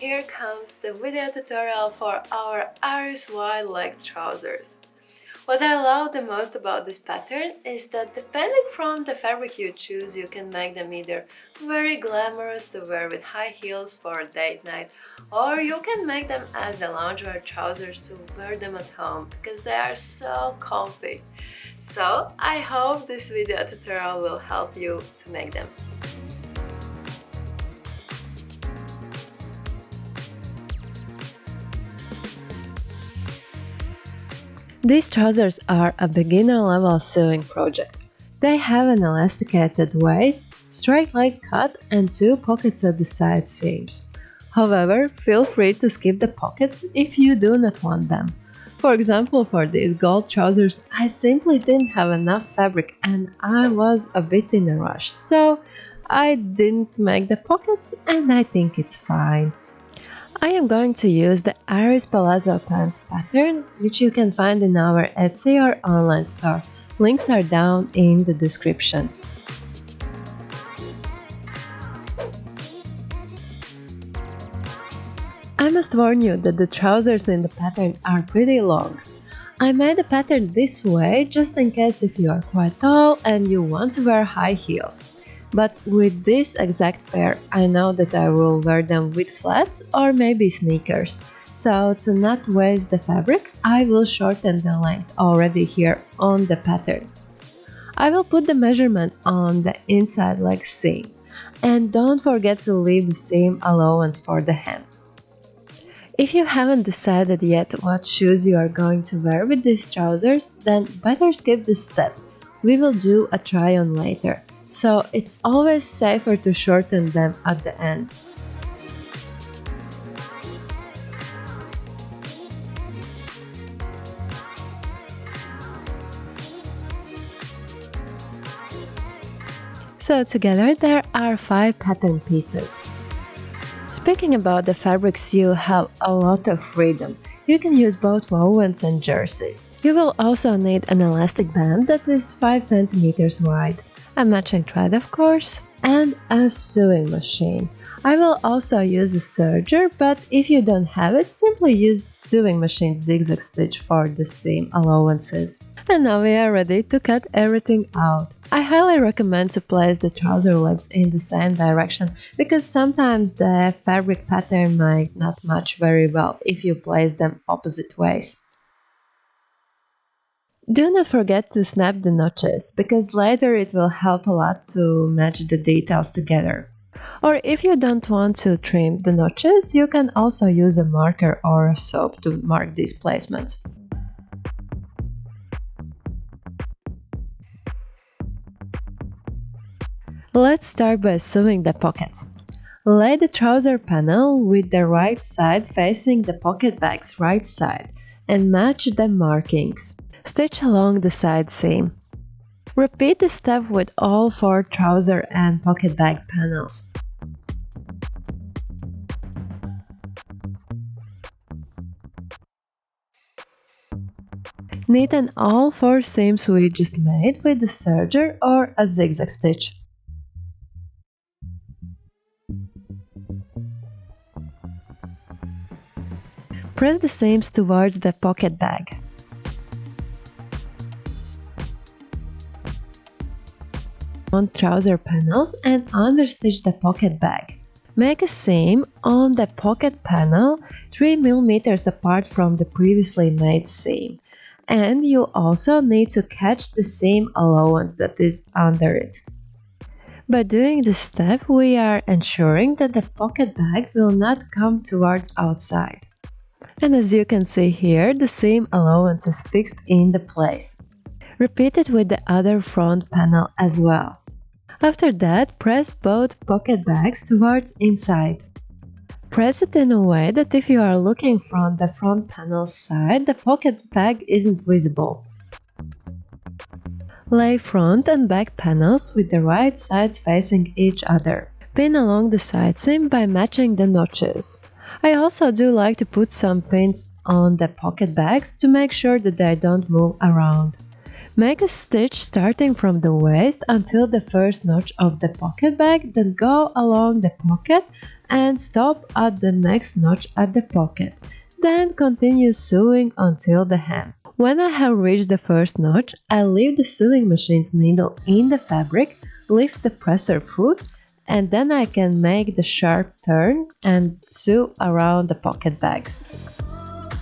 here comes the video tutorial for our iris wide leg trousers. What I love the most about this pattern is that depending from the fabric you choose, you can make them either very glamorous to wear with high heels for date night, or you can make them as a loungewear trousers to wear them at home because they are so comfy. So I hope this video tutorial will help you to make them. These trousers are a beginner-level sewing project. They have an elasticated waist, straight leg cut and two pockets at the side seams. However, feel free to skip the pockets if you do not want them. For example, for these gold trousers, I simply didn't have enough fabric and I was a bit in a rush, so I didn't make the pockets and I think it's fine. I am going to use the Iris Palazzo pants pattern, which you can find in our Etsy or online store. Links are down in the description. I must warn you that the trousers in the pattern are pretty long. I made the pattern this way just in case if you are quite tall and you want to wear high heels. But with this exact pair, I know that I will wear them with flats or maybe sneakers. So to not waste the fabric, I will shorten the length already here on the pattern. I will put the measurement on the inside leg seam. And don't forget to leave the seam allowance for the hem. If you haven't decided yet what shoes you are going to wear with these trousers, then better skip this step. We will do a try on later. So it's always safer to shorten them at the end. So together there are 5 pattern pieces. Speaking about the fabrics, you have a lot of freedom. You can use both wovens and jerseys. You will also need an elastic band that is 5 cm wide. A matching thread, of course, and a sewing machine. I will also use a serger, but if you don't have it, simply use sewing machine zigzag stitch for the seam allowances. And now we are ready to cut everything out. I highly recommend to place the trouser legs in the same direction because sometimes the fabric pattern might not match very well if you place them opposite ways. Do not forget to snap the notches, because later it will help a lot to match the details together. Or if you don't want to trim the notches, you can also use a marker or a soap to mark these placements. Let's start by sewing the pockets. Lay the trouser panel with the right side facing the pocket bag's right side and match the markings. Stitch along the side seam. Repeat the step with all 4 trouser and pocket bag panels. Neaten all 4 seams we just made with the serger or a zigzag stitch. Press the seams towards the pocket bag. On trouser panels and understitch the pocket bag. Make a seam on the pocket panel 3 mm apart from the previously made seam, and you also need to catch the seam allowance that is under it. By doing this step, we are ensuring that the pocket bag will not come towards outside. And as you can see here, the seam allowance is fixed in the place. Repeat it with the other front panel as well. After that, press both pocket bags towards inside. Press it in a way that if you are looking from the front panel side, the pocket bag isn't visible. Lay front and back panels with the right sides facing each other. Pin along the side seam by matching the notches. I also do like to put some pins on the pocket bags to make sure that they don't move around. Make a stitch starting from the waist until the first notch of the pocket bag, then go along the pocket and stop at the next notch at the pocket. Then continue sewing until the hem. When I have reached the first notch, I leave the sewing machine's needle in the fabric, lift the presser foot, and then I can make the sharp turn and sew around the pocket bags.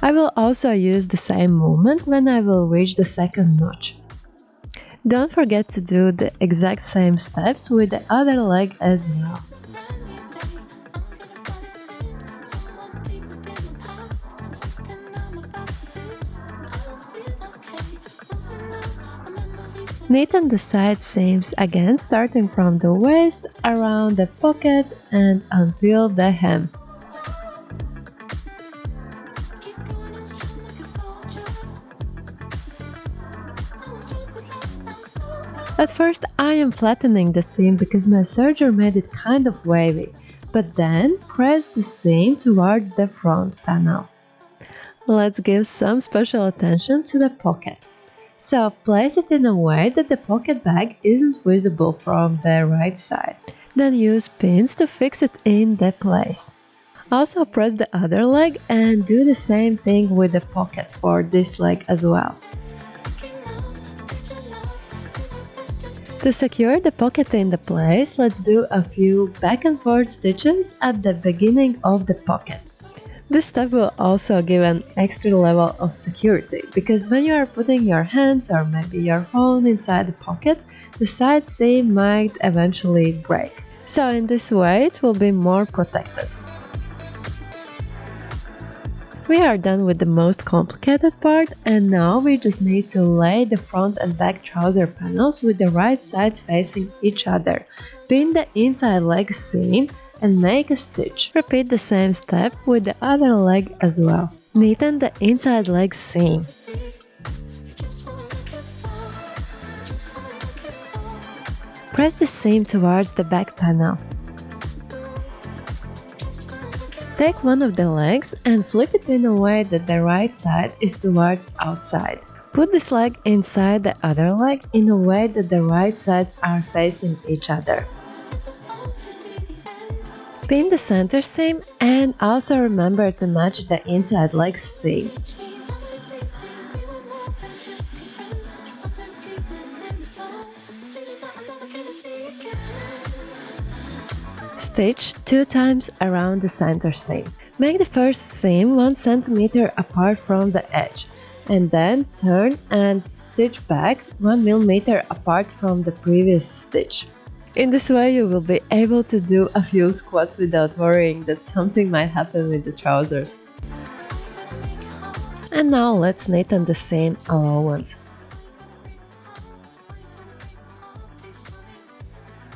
I will also use the same movement when I will reach the second notch. Don't forget to do the exact same steps with the other leg as well. Neaten the side seams again, starting from the waist, around the pocket and until the hem. At first I am flattening the seam because my serger made it kind of wavy, but then press the seam towards the front panel. Let's give some special attention to the pocket. So place it in a way that the pocket bag isn't visible from the right side. Then use pins to fix it in the place. Also press the other leg and do the same thing with the pocket for this leg as well. To secure the pocket in the place, let's do a few back and forth stitches at the beginning of the pocket. This step will also give an extra level of security, because when you are putting your hands or maybe your phone inside the pocket, the side seam might eventually break. So in this way it will be more protected. We are done with the most complicated part, and now we just need to lay the front and back trouser panels with the right sides facing each other. Pin the inside leg seam and make a stitch. Repeat the same step with the other leg as well. Neaten the inside leg seam. Press the seam towards the back panel. Take one of the legs and flip it in a way that the right side is towards outside. Put this leg inside the other leg in a way that the right sides are facing each other. Pin the center seam and also remember to match the inside leg seam. Stitch 2 times around the center seam. Make the first seam 1 cm apart from the edge, and then turn and stitch back 1 mm apart from the previous stitch. In this way you will be able to do a few squats without worrying that something might happen with the trousers. And now let's neaten the seam allowance.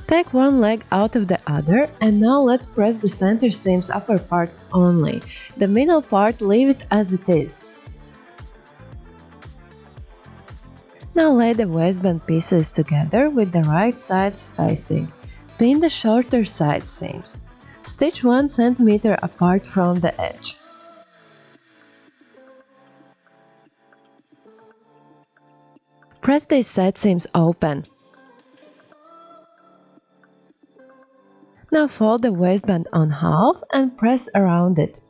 Take one leg out of the other, and now let's press the center seam's upper part only. The middle part, leave it as it is. Now lay the waistband pieces together with the right sides facing. Pin the shorter side seams. Stitch 1 cm apart from the edge. Press these side seams open. Now fold the waistband on half and press around it.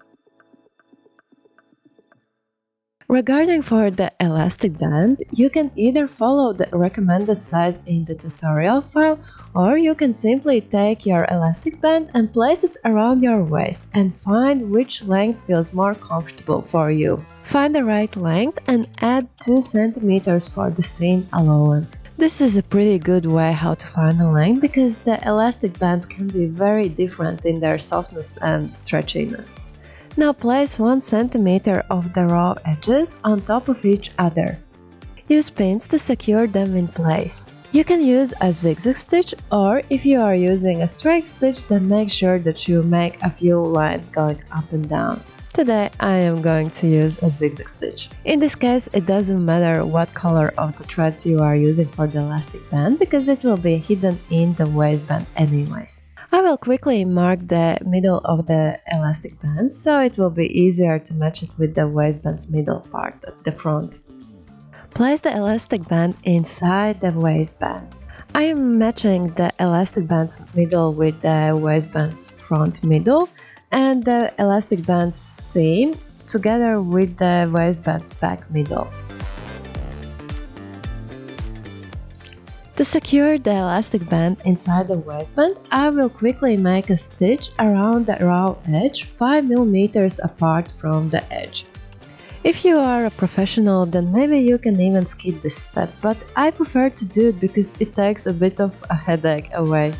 Regarding for the elastic band, you can either follow the recommended size in the tutorial file, or you can simply take your elastic band and place it around your waist and find which length feels more comfortable for you. Find the right length and add 2 cm for the seam allowance. This is a pretty good way how to find the length, because the elastic bands can be very different in their softness and stretchiness. Now place 1 cm of the raw edges on top of each other. Use pins to secure them in place. You can use a zigzag stitch, or if you are using a straight stitch, then make sure that you make a few lines going up and down. Today I am going to use a zigzag stitch. In this case it doesn't matter what color of the threads you are using for the elastic band, because it will be hidden in the waistband anyways. I will quickly mark the middle of the elastic band, so it will be easier to match it with the waistband's middle part at the front. Place the elastic band inside the waistband. I am matching the elastic band's middle with the waistband's front middle and the elastic band's seam together with the waistband's back middle. To secure the elastic band inside the waistband, I will quickly make a stitch around the raw edge 5 mm apart from the edge. If you are a professional, then maybe you can even skip this step, but I prefer to do it because it takes a bit of a headache away.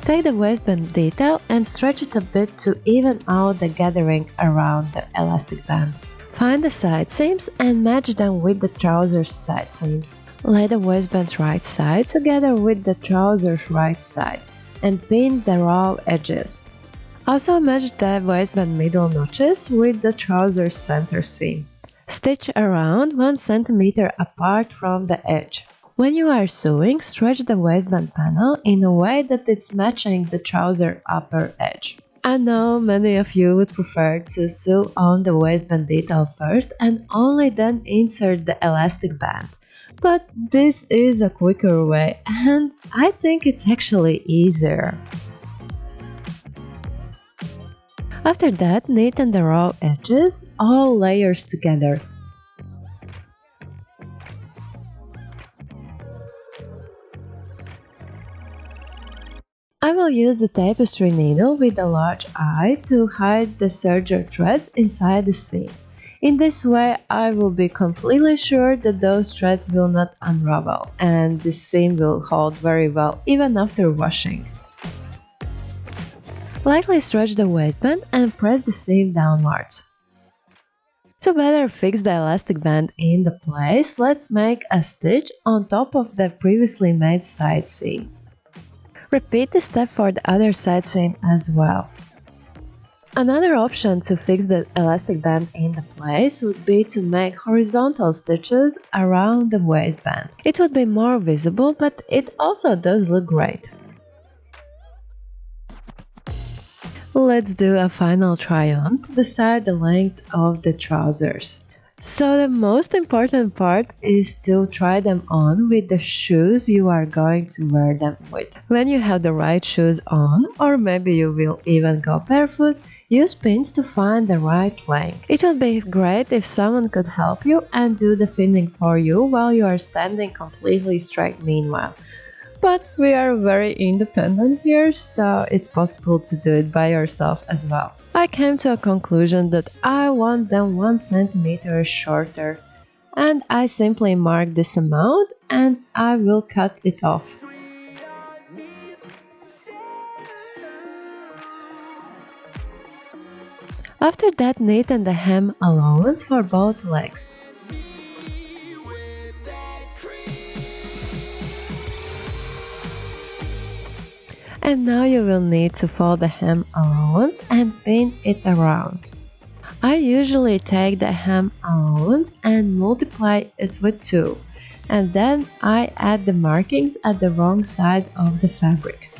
Take the waistband detail and stretch it a bit to even out the gathering around the elastic band. Find the side seams and match them with the trousers side seams. Lay the waistband's right side together with the trousers right side and pin the raw edges. Also match the waistband middle notches with the trousers center seam. Stitch around 1 cm apart from the edge. When you are sewing, stretch the waistband panel in a way that it's matching the trouser upper edge. I know many of you would prefer to sew on the waistband detail first and only then insert the elastic band. But this is a quicker way and I think it's actually easier. After that, neaten the raw edges, all layers together. I will use a tapestry needle with a large eye to hide the serger threads inside the seam. In this way, I will be completely sure that those threads will not unravel and the seam will hold very well even after washing. Lightly stretch the waistband and press the seam downwards. To better fix the elastic band in the place, let's make a stitch on top of the previously made side seam. Repeat the step for the other side seam as well. Another option to fix the elastic band in the place would be to make horizontal stitches around the waistband. It would be more visible, but it also does look great. Let's do a final try on to decide the length of the trousers. So the most important part is to try them on with the shoes you are going to wear them with. When you have the right shoes on, or maybe you will even go barefoot, use pins to find the right length. It would be great if someone could help you and do the pinning for you while you are standing completely straight meanwhile. But we are very independent here, so it's possible to do it by yourself as well. I came to a conclusion that I want them 1 cm shorter, and I simply mark this amount and I will cut it off. After that, neaten the hem allowance for both legs. And now you will need to fold the hem allowance and pin it around. I usually take the hem allowance and multiply it with 2, and then I add the markings at the wrong side of the fabric.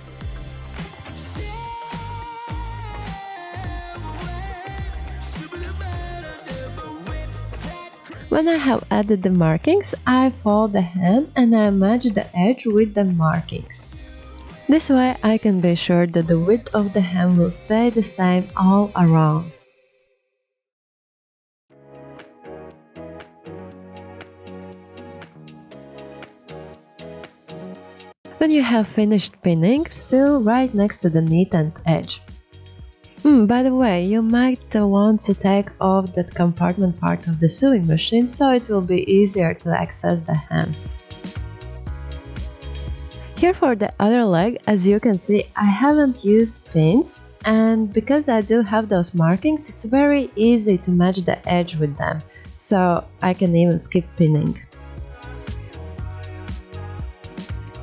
When I have added the markings, I fold the hem and I match the edge with the markings. This way I can be sure that the width of the hem will stay the same all around. When you have finished pinning, sew right next to the neatened edge. By the way, you might want to take off that compartment part of the sewing machine so it will be easier to access the hem. Here for the other leg, as you can see, I haven't used pins, and because I do have those markings, it's very easy to match the edge with them, so I can even skip pinning.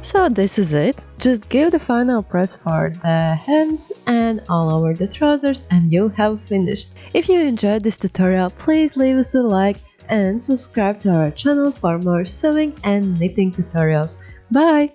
So this is it. Just give the final press for the hems and all over the trousers and you have finished. If you enjoyed this tutorial, please leave us a like and subscribe to our channel for more sewing and knitting tutorials. Bye!